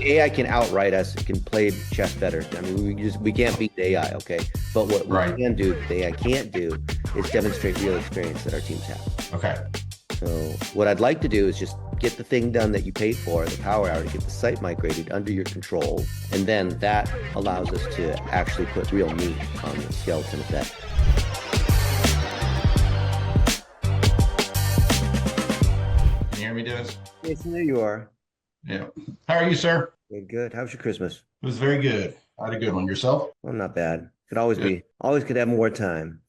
AI can outright us. It can play chess better. I mean, we can't beat the AI, okay? But what we Right. can do that the AI can't do is demonstrate real experience that our teams have. Okay. So what I'd like to do is just get the thing done that you paid for, the power hour, to get the site migrated under your control, and then that allows us to actually put real meat on the skeleton of that. Can you hear me, Dennis? Jason, there you are. Yeah. How are you, sir? Good, good. How's your Christmas? It was very good. I had a good one. Yourself? Well, not bad. Could always Good. be, always could have more time.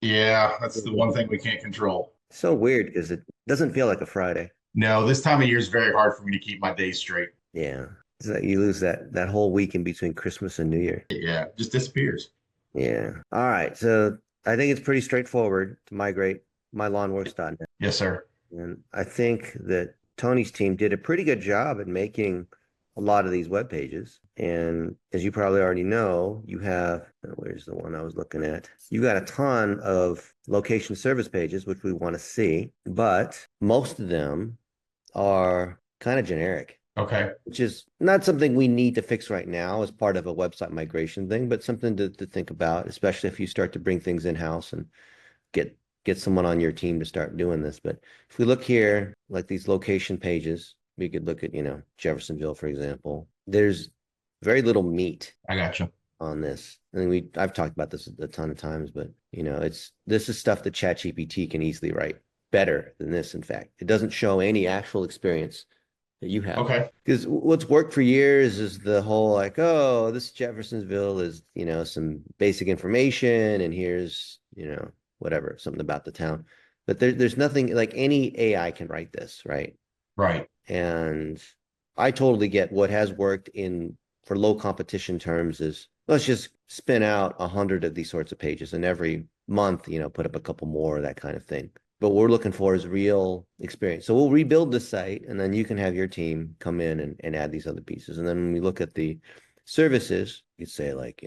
Yeah, that's the one thing we can't control. So weird because it doesn't feel like a Friday. No, this time of year is very hard for me to keep my days straight. Yeah. It's like you lose that whole week in between Christmas and New Year. Yeah, just disappears. Yeah. All right. So I think it's pretty straightforward to migrate mylawnworks.net. Yes, sir. And I think that Tony's team did a pretty good job at making a lot of these web pages. And as you probably already know, you have, where's the one I was looking at? You got a ton of location service pages, which we want to see, but most of them are kind of generic, Okay. which is not something we need to fix right now as part of a website migration thing, but something to think about, especially if you start to bring things in-house and get someone on your team to start doing this. But if we look here, like these location pages, we could look at, Jeffersonville, for example. There's very little meat I got you. on this. And I've talked about this a ton of times, but this is stuff that ChatGPT can easily write better than this. In fact, it doesn't show any actual experience that you have. Okay. Because what's worked for years is the whole like, oh, this Jeffersonville is, some basic information, and here's, whatever, something about the town. But there's nothing like any AI can write this, right? Right. And I totally get what has worked for low competition terms is let's just spin out 100 of these sorts of pages and every month, put up a couple more, that kind of thing. But what we're looking for is real experience. So we'll rebuild the site, and then you can have your team come in and add these other pieces. And then when we look at the services, you say like,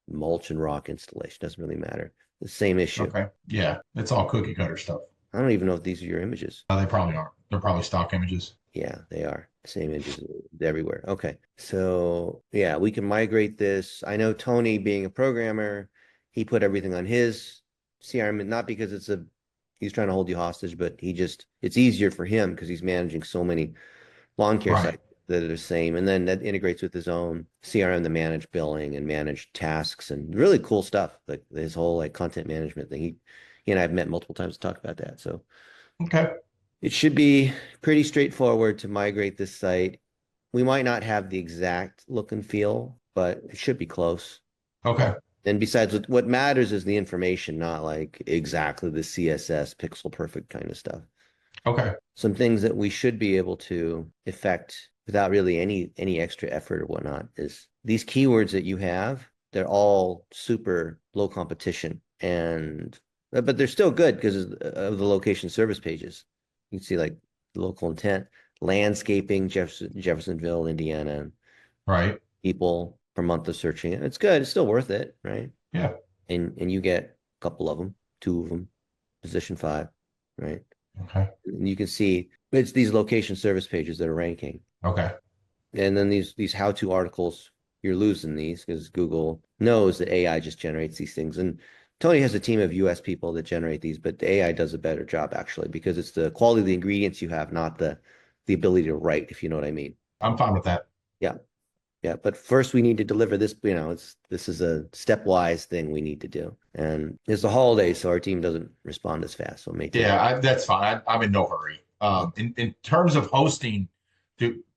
mulch and rock installation, doesn't really matter. The same issue. Okay. Yeah, it's all cookie cutter stuff. I don't even know if these are your images. They probably aren't. They're probably stock images. Yeah, they are. Same images everywhere. Okay. So yeah, we can migrate this. I know Tony, being a programmer, he put everything on his CRM, and not because he's trying to hold you hostage, but it's easier for him because he's managing so many lawn care Right. sites that are the same. And then that integrates with his own CRM to manage billing and manage tasks and really cool stuff. Like his whole like content management thing. He and I have met multiple times to talk about that. So Okay. it should be pretty straightforward to migrate this site. We might not have the exact look and feel, but it should be close. Okay. And besides, what matters is the information, not like exactly the CSS pixel perfect kind of stuff. Okay. Some things that we should be able to effect without really any extra effort or whatnot is these keywords that you have, they're all super low competition, but they're still good because of the location service pages. You can see like the local intent, landscaping, Jeffersonville, Indiana, Right. people per month of searching it. It's good. It's still worth it, right? Yeah. And you get a couple of them, two of them, position 5, right? Okay. And you can see it's these location service pages that are ranking. Okay. And then these how-to articles, you're losing these because Google knows that AI just generates these things. And Tony has a team of US people that generate these, but the AI does a better job actually because it's the quality of the ingredients you have, not the ability to write, if you know what I mean. I'm fine with that. Yeah. Yeah. But first we need to deliver this, this is a stepwise thing we need to do. And it's the holidays, so our team doesn't respond as fast. So it may take. Yeah, that's fine. I'm in no hurry. In terms of hosting,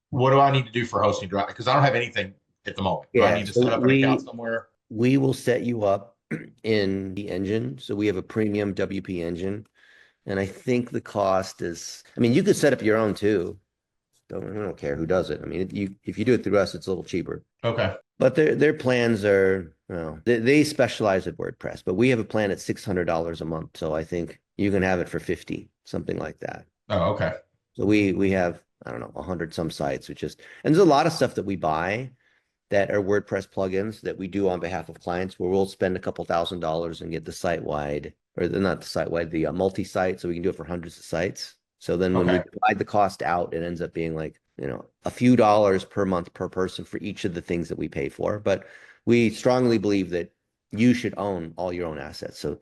what do I need to do for hosting? Because I don't have anything at the moment. Do I Yeah. need to So set up an account somewhere? we will set you up in the engine. So we have a premium WP engine. And I think the cost is, I mean, you could set up your own too. I don't care who does it. I mean, if you do it through us, it's a little cheaper. Okay. But their plans are, well, they specialize at WordPress, but we have a plan at $600 a month. So I think you can have it for 50, something like that. Oh, okay. So we have, I don't know, 100 some sites, and there's a lot of stuff that we buy that are WordPress plugins that we do on behalf of clients where we'll spend a couple $1,000s and get the site wide, or not the site wide, the multi-site, so we can do it for hundreds of sites. So then when we Okay. divide the cost out, it ends up being like a few dollars per month per person for each of the things that we pay for. But we strongly believe that you should own all your own assets. So,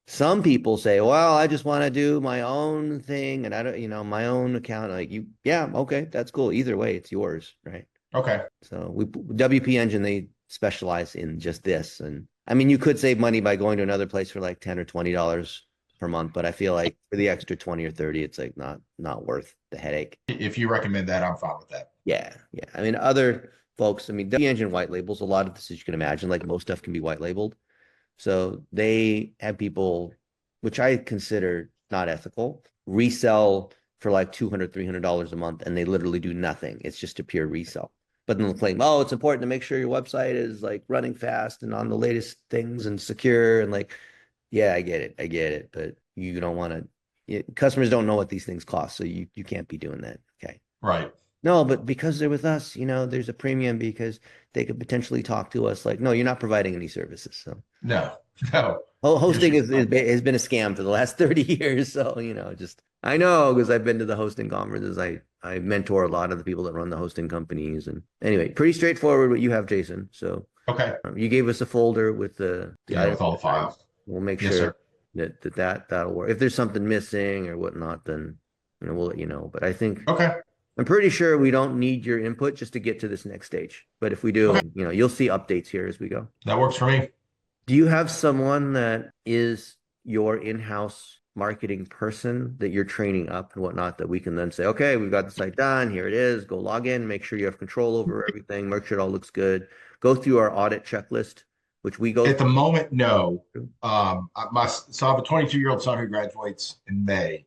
some people say, well, I just want to do my own thing and I don't, my own account. Like yeah, okay, that's cool. Either way, it's yours, right? Okay. So WP Engine, they specialize in just this. And I mean, you could save money by going to another place for like 10 or $20 per month, but I feel like for the extra 20 or 30, it's like not worth the headache. If you recommend that, I'm fine with that. Yeah, yeah. I mean, other folks, I mean, WP Engine white labels a lot of this, as you can imagine, like most stuff can be white labeled. So they have people, which I consider not ethical, resell for like $200, $300 a month, and they literally do nothing. It's just a pure resell. But then they'll claim, oh, it's important to make sure your website is like running fast and on the latest things and secure. And like, yeah, I get it. But you don't want to, customers don't know what these things cost. So you can't be doing that. Okay. Right. No, but because they're with us, there's a premium because they could potentially talk to us like, no, you're not providing any services. So No, no. hosting has been a scam for the last 30 years. So, I know because I've been to the hosting conferences. I mentor a lot of the people that run the hosting companies. And anyway, pretty straightforward what you have, Jason. So Okay. you gave us a folder with the Yeah, with all the files. We'll make Yes, sure sir. that'll work. If there's something missing or whatnot, then we'll let you know. But I think Okay. I'm pretty sure we don't need your input just to get to this next stage. But if we do, Okay. you'll see updates here as we go. That works for me. Do you have someone that is your in-house marketing person that you're training up and whatnot that we can then say, okay, we've got the site done. Here it is. Go log in, make sure you have control over everything, make sure it all looks good. Go through our audit checklist, which we go At the through. moment, no. So I have a 22-year-old son who graduates in May.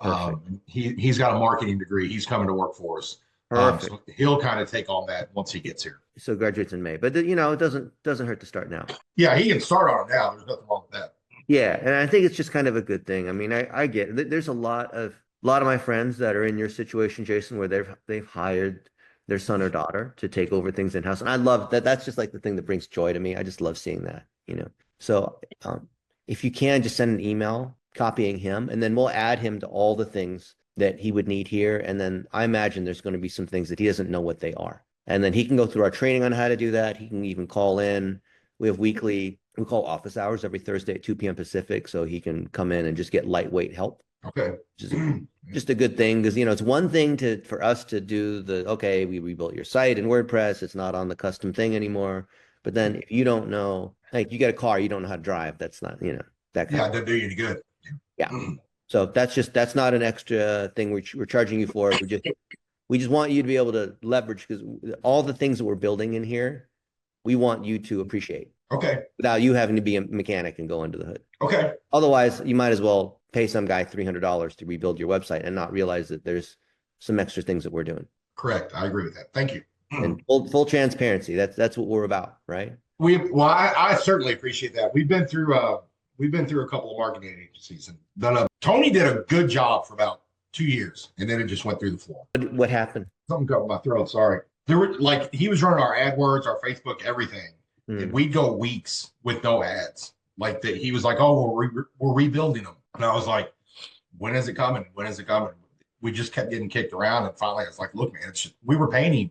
Perfect. He's got a marketing degree. He's coming to work for us. Perfect. So he'll kind of take on that once he gets here. So graduates in May, but it doesn't hurt to start now. Yeah, he can start on it now. There's nothing wrong with that. Yeah, and I think it's just kind of a good thing. I mean, I get it. There's a lot of my friends that are in your situation, Jason, where they've hired their son or daughter to take over things in-house. And I love that. That's just like the thing that brings joy to me. I just love seeing that. So if you can just send an email copying him, and then we'll add him to all the things that he would need here. And then I imagine there's going to be some things that he doesn't know what they are. And then he can go through our training on how to do that. He can even call in. We have we call office hours every Thursday at 2 p.m. Pacific. So he can come in and just get lightweight help. Okay. Which is just a good thing because, it's one thing for us to do okay, we rebuilt your site in WordPress. It's not on the custom thing anymore. But then if you don't know, like you got a car, you don't know how to drive. That's not, that kind Yeah, of, it doesn't do you any good. yeah. So that's not an extra thing we're charging you for. We just want you to be able to leverage because all the things that we're building in here, we want you to appreciate Okay. without you having to be a mechanic and go under the hood. Okay. Otherwise, you might as well pay some guy $300 to rebuild your website and not realize that there's some extra things that we're doing. Correct. I agree with that. Thank you. And full transparency. That's what we're about, right? I certainly appreciate that. We've been through a couple of marketing agencies and Tony did a good job for about 2 years and then it just went through the floor. What happened? Something got in my throat. Sorry. There were he was running our AdWords, our Facebook, everything. And we'd go weeks with no ads. Like that, he was like, "Oh, we're rebuilding them," and I was like, "When is it coming? When is it coming?" We just kept getting kicked around, and finally, I was like, "Look, man, we were paying him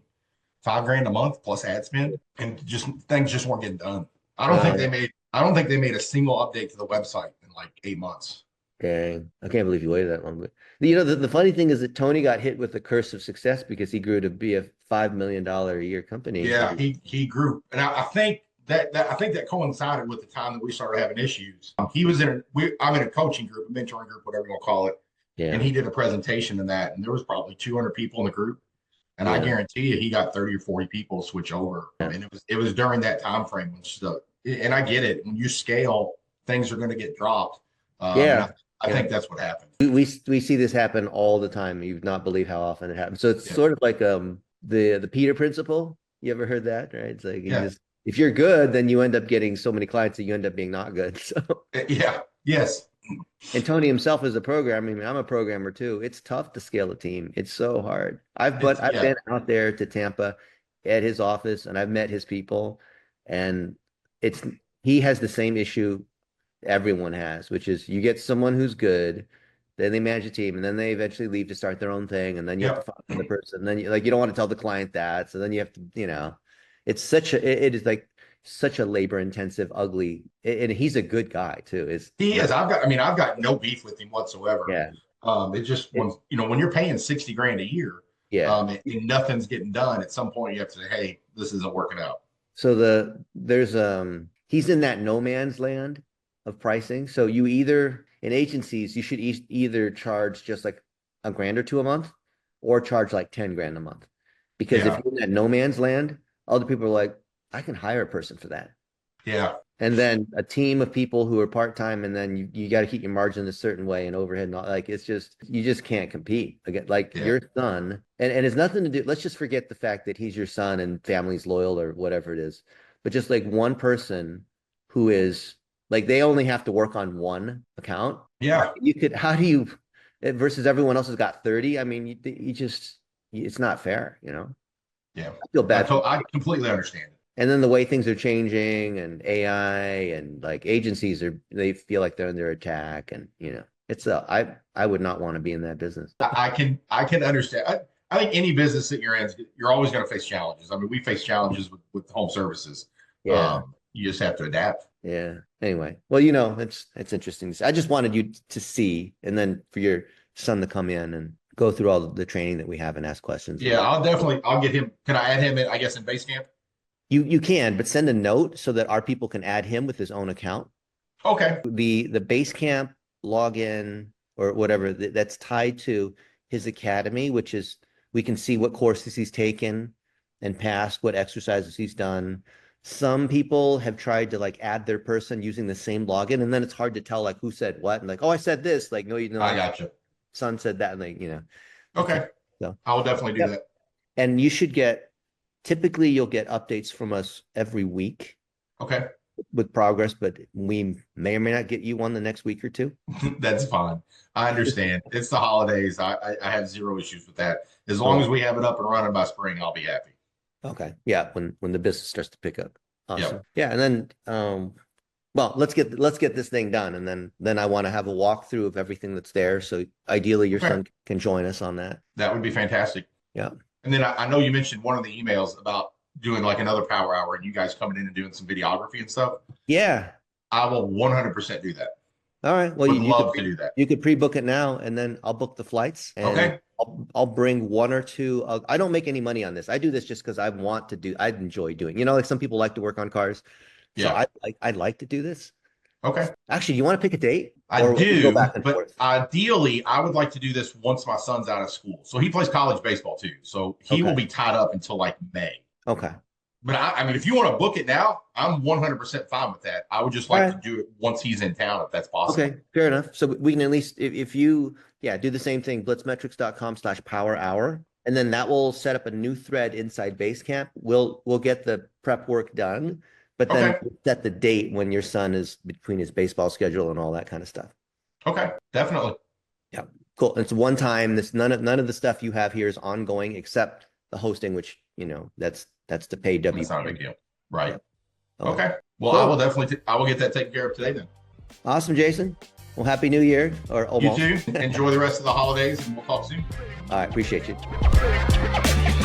$5,000 a month plus ad spend, and things just weren't getting done." I don't think they made a single update to the website in like 8 months. Dang, I can't believe you waited that long. But the funny thing is that Tony got hit with the curse of success because he grew to be a $5 million a year company. Yeah, he grew, and I think that coincided with the time that we started having issues. I'm in a coaching group, a mentoring group, whatever you want to call it. Yeah. And he did a presentation in that, and there was probably 200 people in the group. And I guarantee you, he got 30 or 40 people switch over. Yeah. I mean, it was during that time frame when stuff. And I get it. When you scale, things are going to get dropped. Yeah. I think that's what happened. We see this happen all the time. You would not believe how often it happens. So it's sort of like the Peter principle. You ever heard that? Right? It's like if you're good, then you end up getting so many clients that you end up being not good. So yes. And Tony himself is a programmer. I mean, I'm a programmer too. It's tough to scale a team. It's so hard. I've been out there to Tampa at his office and I've met his people, and he has the same issue everyone has, which is you get someone who's good, then they manage a team, and then they eventually leave to start their own thing, and then you have to Yep. find another person. And then you don't want to tell the client that, so then you have to, it's it is like such a labor intensive, ugly, and he's a good guy too. Is He not, is. I've got no beef with him whatsoever. yeah, It just it, when you're paying 60 grand a year, yeah. and nothing's getting done, at some point you have to say, hey, this isn't working out. So there's he's in that no man's land of pricing. So you either in agencies you should either charge just like a grand or two a month, or charge like 10 grand a month. Because if Yeah. you're in that no man's land, other people are like, I can hire a person for that. Yeah. And then a team of people who are part-time, and then you got to keep your margin a certain way and overhead and all, like it's just you just can't compete again. Like Yeah. your son, and it's nothing to do. Let's just forget the fact that he's your son and family's loyal or whatever it is. But just like one person who is like they only have to work on one account. Yeah. You could how do you versus everyone else has got 30? I mean, you just it's not fair, Yeah. I feel bad for I completely understand it. and then the way things are changing and AI and like agencies they feel like they're under attack and it's I would not want to be in that business. I can understand. I think any business that you're in, you're always going to face challenges. I mean, we face challenges with home services. Yeah. You just have to adapt. Yeah. Anyway, well, it's interesting to see. I just wanted you to see and then for your son to come in and go through all the training that we have and ask questions. Yeah, I'll get him. Can I add him in, I guess, in Basecamp? You can, but send a note so that our people can add him with his own account. Okay. The Basecamp login or whatever that's tied to his academy, which is we can see what courses he's taken and passed, what exercises he's done. Some people have tried to like add their person using the same login, and then it's hard to tell like who said what and like, oh, I said this, like no, I got you. son said that, and like Okay. So I will definitely do that. and you should typically you'll get updates from us every week Okay. with progress, but we may or may not get you one the next week or two. That's fine. I understand. It's the holidays. I have zero issues with that. As long Cool. as we have it up and running by spring, I'll be happy. Okay. Yeah, when the business starts to pick up. Awesome. Yep. Yeah, and then well, let's get this thing done, and then I want to have a walkthrough of everything that's there. So ideally, your Okay. son can join us on that. That would be fantastic. Yeah. And then I know you mentioned one of the emails about doing like another power hour and you guys coming in and doing some videography and stuff. Yeah. I will 100% do that. All right. Well, Would you love could to do that. you could pre-book it now, and then I'll book the flights, and Okay. I'll bring one or two. I don't make any money on this. I do this just because I want to do. I enjoy doing. Like some people like to work on cars. So Yeah. I'd like to do this. Okay. Actually, you want to pick a date? I Or we can do, go back and but forth? ideally, I would like to do this once my son's out of school. So he plays college baseball too. So he will Okay. be tied up until like May. Okay. But I mean, if you want to book it now, I'm 100% fine with that. I would just like All to do it once he's in town, if that's possible. Okay, fair enough. So we can at least, if you, do the same thing, blitzmetrics.com/power hour, and then that will set up a new thread inside Basecamp. We'll get the prep work done, but then Okay. set the date when your son is between his baseball schedule and all that kind of stuff. Okay, definitely. Yeah, cool. It's one time. None of the stuff you have here is ongoing except the hosting, which that's the pay That's not a big deal. Right. Yeah. Okay. Well, Cool. I will definitely, I will get that taken care of today then. Awesome, Jason. Well, happy New Year, or almost. You too. Enjoy the rest of the holidays and we'll talk soon. All right, appreciate you.